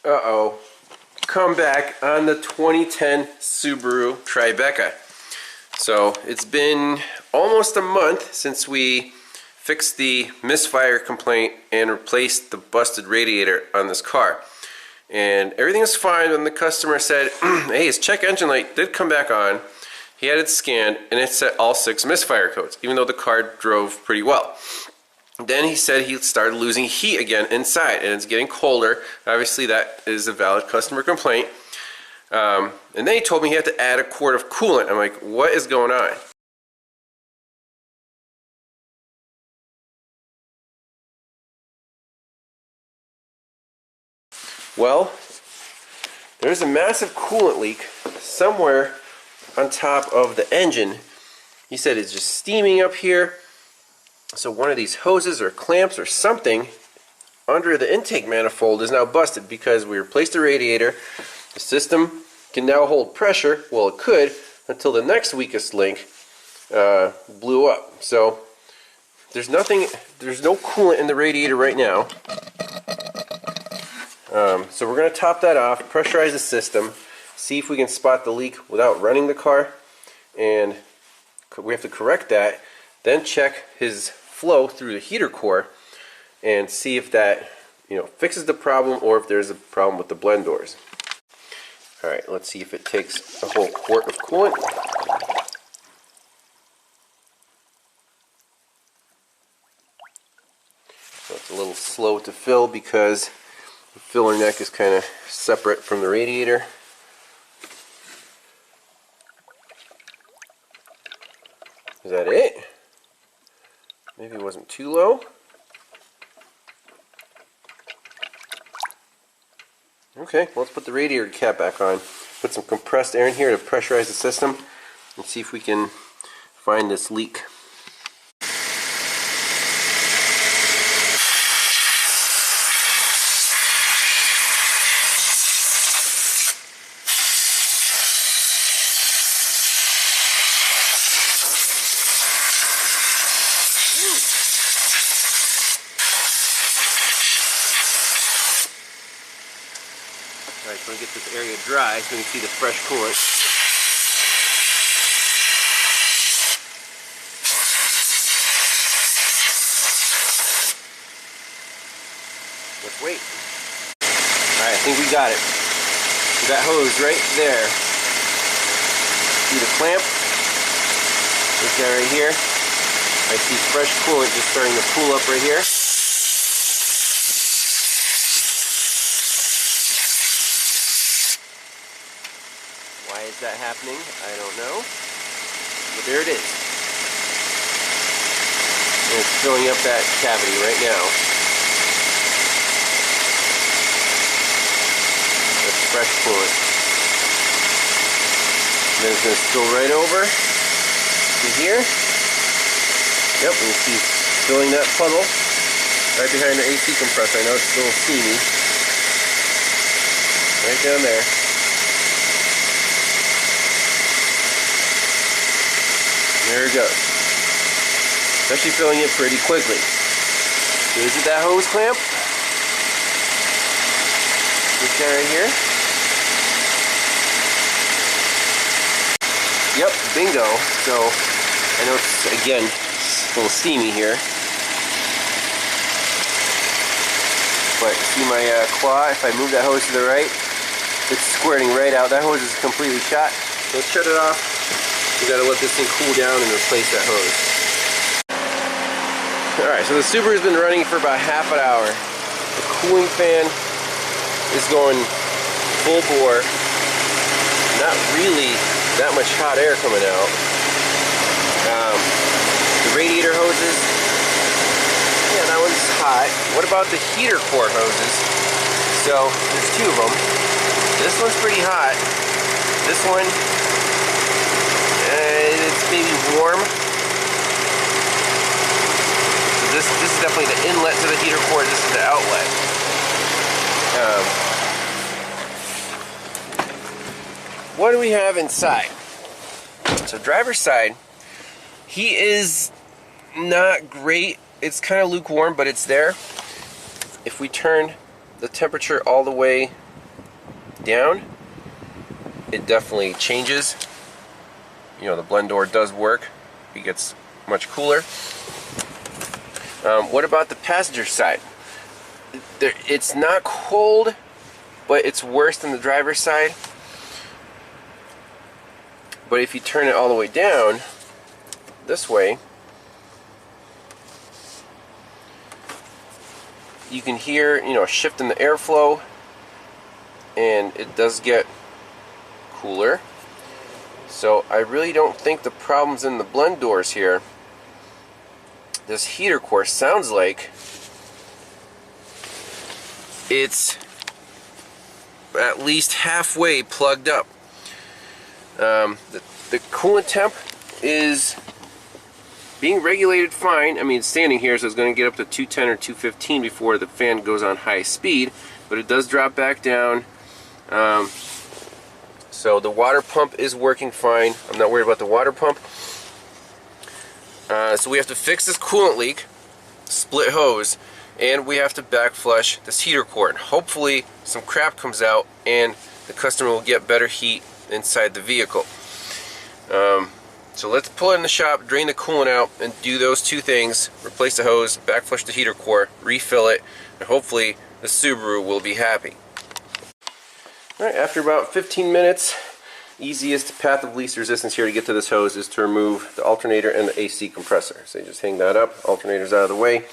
Uh-oh. Come back on the 2010 Subaru Tribeca. So it's been almost a month since we fixed the misfire complaint and replaced the busted radiator on this car. And everything was fine when the customer said, hey, his check engine light did come back on. He had it scanned and it set all 6 misfire codes, even though the car drove pretty well. Then he said he started losing heat again inside, and it's getting colder. Obviously, that is a valid customer complaint. And then he told me he had to add a quart of coolant. I'm like, what is going on? Well, there's a massive coolant leak somewhere on top of the engine. He said it's just steaming up here. So one of these hoses or clamps or something under the intake manifold is now busted because we replaced the radiator. The system can now hold pressure. Well, it could until the next weakest link blew up. So there's no coolant in the radiator right now. So we're going to top that off, pressurize the system, see if we can spot the leak without running the car, and we have to correct that. Then check his flow through the heater core and see if that fixes the problem or if there's a problem with the blend doors. Alright, let's see if it takes a whole quart of coolant. So it's a little slow to fill because the filler neck is kind of separate from the radiator. Is that it? Maybe it wasn't too low. Okay, well, let's put the radiator cap back on. Put some compressed air in here to pressurize the system and see if we can find this leak. Alright, so I'm going to get this area dry so we can see the fresh coolant. Let's wait. Alright, I think we got it. We got hose right there. See the clamp? This guy right here. I see fresh coolant just starting to pool up right here. Why is that happening? I don't know. But there it is. And it's filling up that cavity right now. That's fresh coolant. And then it's going to spill right over to here. Yep, and you see filling that puddle right behind the AC compressor. I know it's a little steamy. Right down there. There it goes. It's actually filling it pretty quickly. Is it that hose clamp? This guy right here? Yep, bingo. So, I know it's, again, a little steamy here. But see my claw, if I move that hose to the right, it's squirting right out. That hose is completely shot. So let's shut it off. We gotta let this thing cool down and replace that hose. Alright, so the Subaru's been running for about half an hour. The cooling fan is going full bore. Not really that much hot air coming out. The radiator hoses, yeah, that one's hot. What about the heater core hoses? So, there's 2 of them. This one's pretty hot. This one, it's maybe warm. So this is definitely the inlet to the heater core. This is the outlet. What do we have inside? So driver's side, he is not great. It's kind of lukewarm, but it's there. If we turn the temperature all the way down, it definitely changes. You know, the blend door does work. It gets much cooler. What about the passenger side? It's not cold, but it's worse than the driver's side. But if you turn it all the way down this way, you can hear, you know, a shift in the airflow, and it does get cooler. So I really don't think the problem's in the blend doors here. This heater core sounds like it's at least halfway plugged up. The coolant temp is being regulated fine. I mean, it's standing here, so it's going to get up to 210 or 215 before the fan goes on high speed, but it does drop back down. So the water pump is working fine. I'm not worried about the water pump. So we have to fix this coolant leak, split hose, and we have to back flush this heater core. Hopefully some crap comes out and the customer will get better heat inside the vehicle. So let's pull it in the shop, drain the coolant out, and do those two things. Replace the hose, back flush the heater core, refill it, and hopefully the Subaru will be happy. Alright, after about 15 minutes, easiest path of least resistance here to get to this hose is to remove the alternator and the AC compressor. So you just hang that up, alternator's out of the way.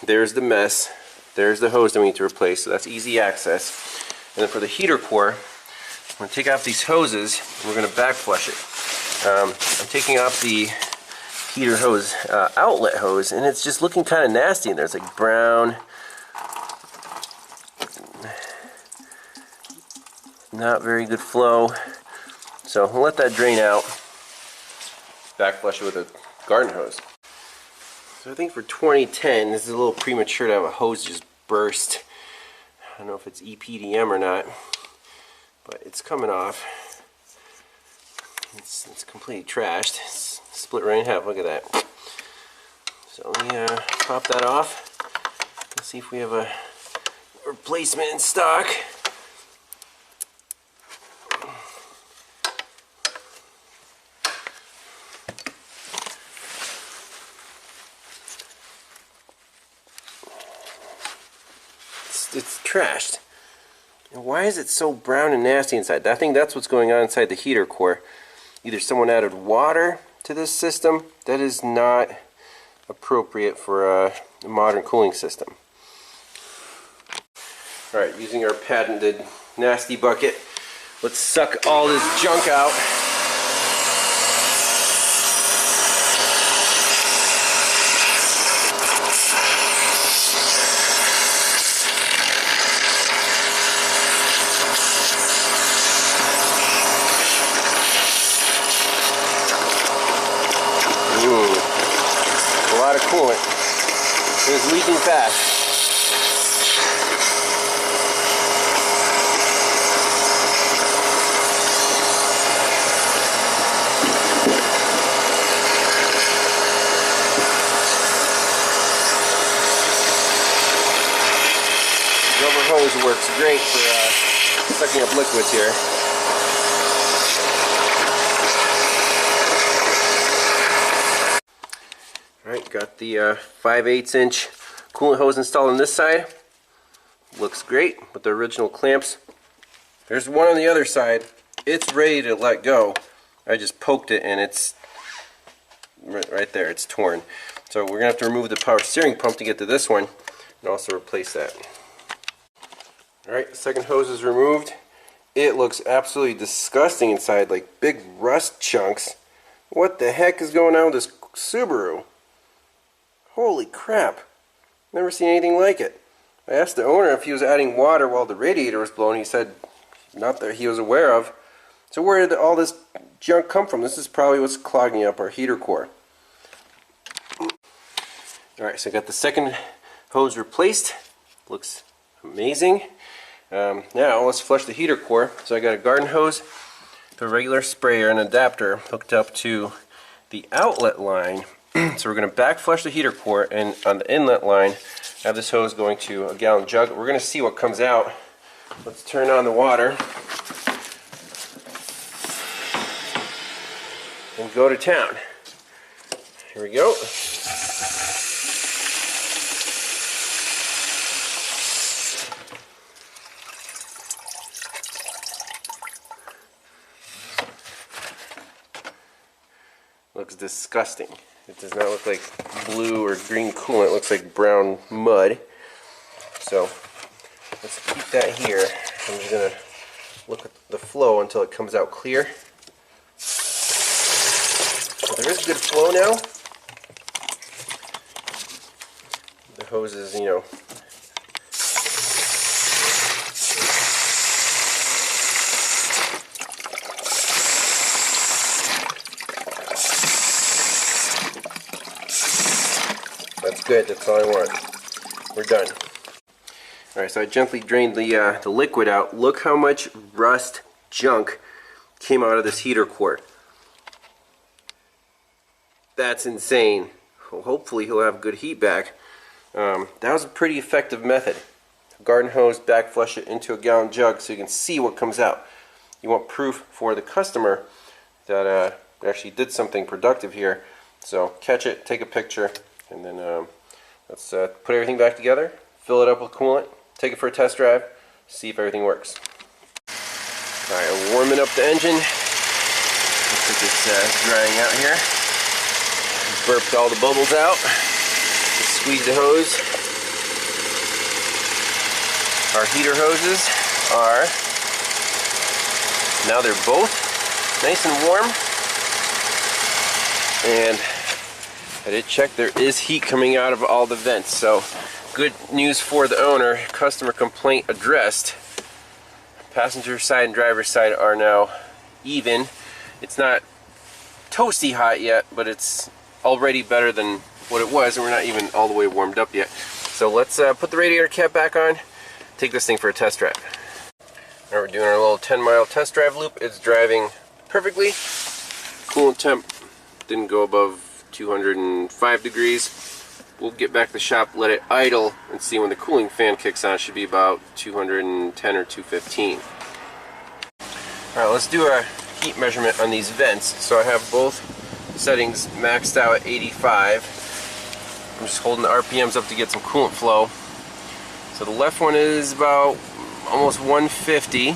There's the mess, there's the hose that we need to replace, so that's easy access. And then for the heater core, I'm going to take off these hoses and we're going to back flush it. I'm taking off the heater hose, outlet hose, and it's just looking kind of nasty in there. It's like brown, not very good flow. So we'll let that drain out, back flush it with a garden hose. So I think for 2010, this is a little premature to have a hose just burst. I don't know if it's EPDM or not, but it's coming off. It's completely trashed. It's split right in half. Look at that. So let me pop that off. Let's see if we have a replacement in stock. It's trashed. And why is it so brown and nasty inside? I think that's what's going on inside the heater core. Either someone added water to this system. That is not appropriate for a modern cooling system. Alright, using our patented nasty bucket, let's suck all this junk out. A lot of coolant. It was leaking fast. Rubber hose works great for sucking up liquids here. Alright, got the 5/8 inch coolant hose installed on this side. Looks great with the original clamps. There's one on the other side. It's ready to let go. I just poked it and it's right there. It's torn. So we're going to have to remove the power steering pump to get to this one and also replace that. Alright, the second hose is removed. It looks absolutely disgusting inside, like big rust chunks. What the heck is going on with this Subaru? Holy crap. Never seen anything like it. I asked the owner if he was adding water while the radiator was blowing. He said not that he was aware of. So where did all this junk come from? This is probably what's clogging up our heater core. Alright, so I got the second hose replaced. Looks amazing. Now let's flush the heater core. So I got a garden hose, the regular sprayer, and adapter hooked up to the outlet line. So we're going to back flush the heater core, and on the inlet line I have this hose going to a gallon jug. We're going to see what comes out Let's turn on the water and go to town. Here we go. Looks disgusting. It does not look like blue or green coolant. It looks like brown mud. So let's keep that here. I'm just going to look at the flow until it comes out clear. So there is good flow now. The hose is, you know, that's good. That's all I want. We're done. All right, so I gently drained the liquid out. Look how much rust junk came out of this heater core. That's insane. Well, hopefully he'll have good heat back. That was a pretty effective method. Garden hose, back flush it into a gallon jug so you can see what comes out. You want proof for the customer that they actually did something productive here. So catch it, take a picture, and then let's put everything back together, fill it up with coolant, take it for a test drive, see if everything works. Alright, I'm warming up the engine. Looks like it's drying out here. Burped all the bubbles out. Just squeeze the hose. Our heater hoses are, now they're both nice and warm. And I did check, there is heat coming out of all the vents, so good news for the owner. Customer complaint addressed. Passenger side and driver's side are now even. It's not toasty hot yet, but it's already better than what it was, and we're not even all the way warmed up yet. So let's put the radiator cap back on, take this thing for a test drive. All right, we're doing our little 10-mile test drive loop. It's driving perfectly. Coolant temp didn't go above 205 degrees. We'll get back to the shop, let it idle, and see when the cooling fan kicks on. It should be about 210 or 215. Alright, let's do a heat measurement on these vents. So I have both settings maxed out at 85. I'm just holding the RPMs up to get some coolant flow. So the left one is about almost 150.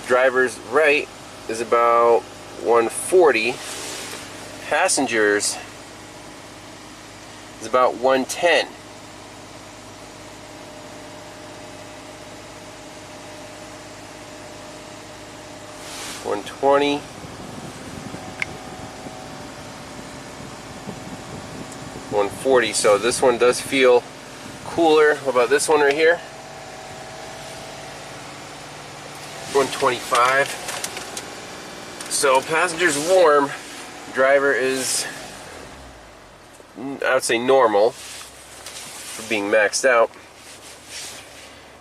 Driver's right is about 140. Passengers is about 110. $120. $140. So this one does feel cooler. What about this one right here? $125. So passenger's warm. Driver is, I would say, normal for being maxed out.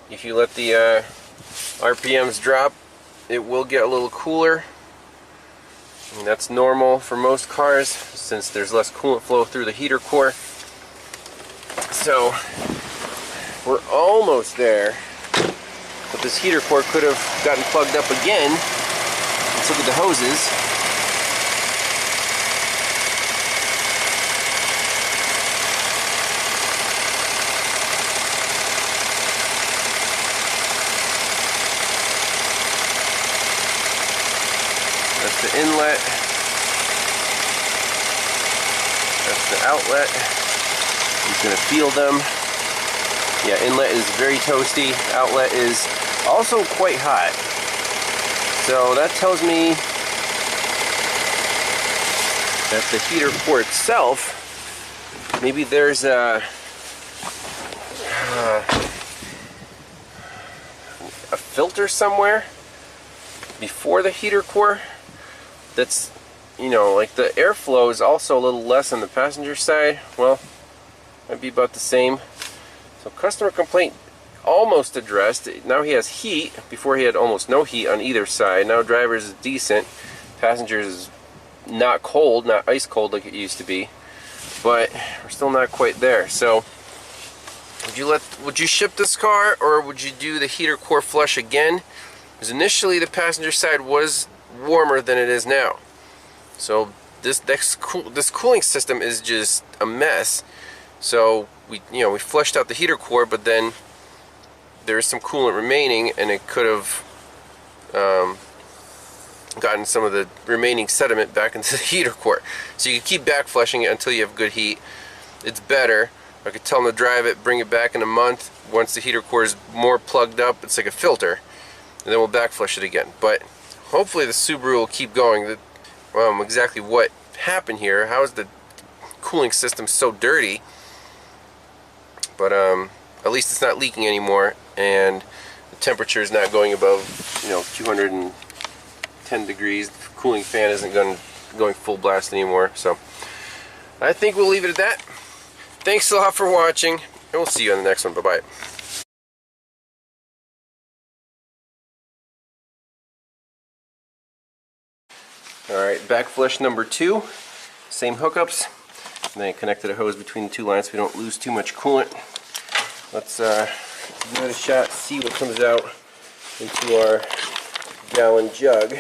If you let the RPMs drop, it will get a little cooler. And that's normal for most cars since there's less coolant flow through the heater core. So we're almost there, but this heater core could have gotten plugged up again. Let's look at the hoses. That's the inlet. That's the outlet. I'm just going to feel them. Yeah, inlet is very toasty. Outlet is also quite hot. So that tells me that the heater core itself, maybe there's a filter somewhere before the heater core that's, you know, like the airflow is also a little less on the passenger side. Well, might be about the same. So customer complaint almost addressed. Now he has heat. Before he had almost no heat on either side. Now driver's is decent. Passengers is not cold, not ice cold like it used to be. But we're still not quite there. So would you ship this car, or would you do the heater core flush again? Because initially the passenger side was warmer than it is now. So this cooling system is just a mess. So we flushed out the heater core, but then there's some coolant remaining, and it could have gotten some of the remaining sediment back into the heater core. So you can keep back flushing it until you have good heat. It's better. I could tell them to drive it, bring it back in a month. Once the heater core is more plugged up, it's like a filter, and then we'll back flush it again. But hopefully the Subaru will keep going. Exactly what happened here? How is the cooling system so dirty? But at least it's not leaking anymore, and the temperature is not going above 210 degrees. The cooling fan isn't going full blast anymore. So I think we'll leave it at that. Thanks a lot for watching, and we'll see you on the next one. Bye-bye. Alright, back flush number 2. Same hookups. And then I connected a hose between the two lines so we don't lose too much coolant. Let's give it a shot, see what comes out into our gallon jug.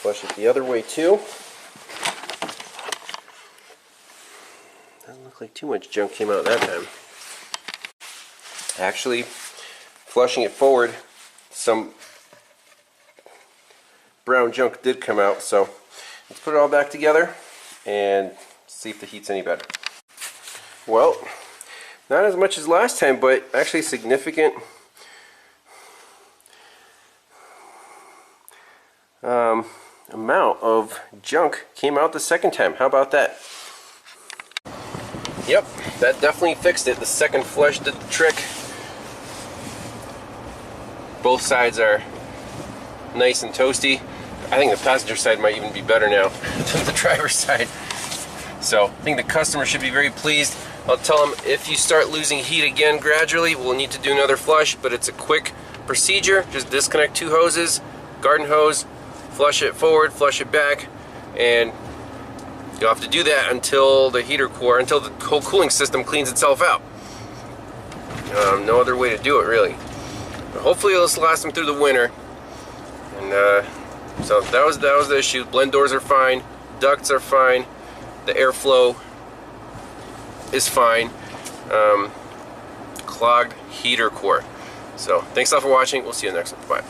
Flush it the other way too. Doesn't look like too much junk came out that time. Actually, flushing it forward, some brown junk did come out, so let's put it all back together and see if the heat's any better. Well, not as much as last time, but actually significant amount of junk came out the second time. How about that? Yep, that definitely fixed it. The second flush did the trick. Both sides are nice and toasty. I think the passenger side might even be better now than the driver's side. So I think the customer should be very pleased. I'll tell them if you start losing heat again gradually, we'll need to do another flush, but it's a quick procedure. Just disconnect 2 hoses, garden hose, flush it forward, flush it back, and you'll have to do that until the heater core, until the whole cooling system cleans itself out. No other way to do it, really. But hopefully it'll last them through the winter. And so that was the issue. Blend doors are fine, ducts are fine, the airflow is fine. Clogged heater core. So thanks a lot for watching. We'll see you next one. Bye.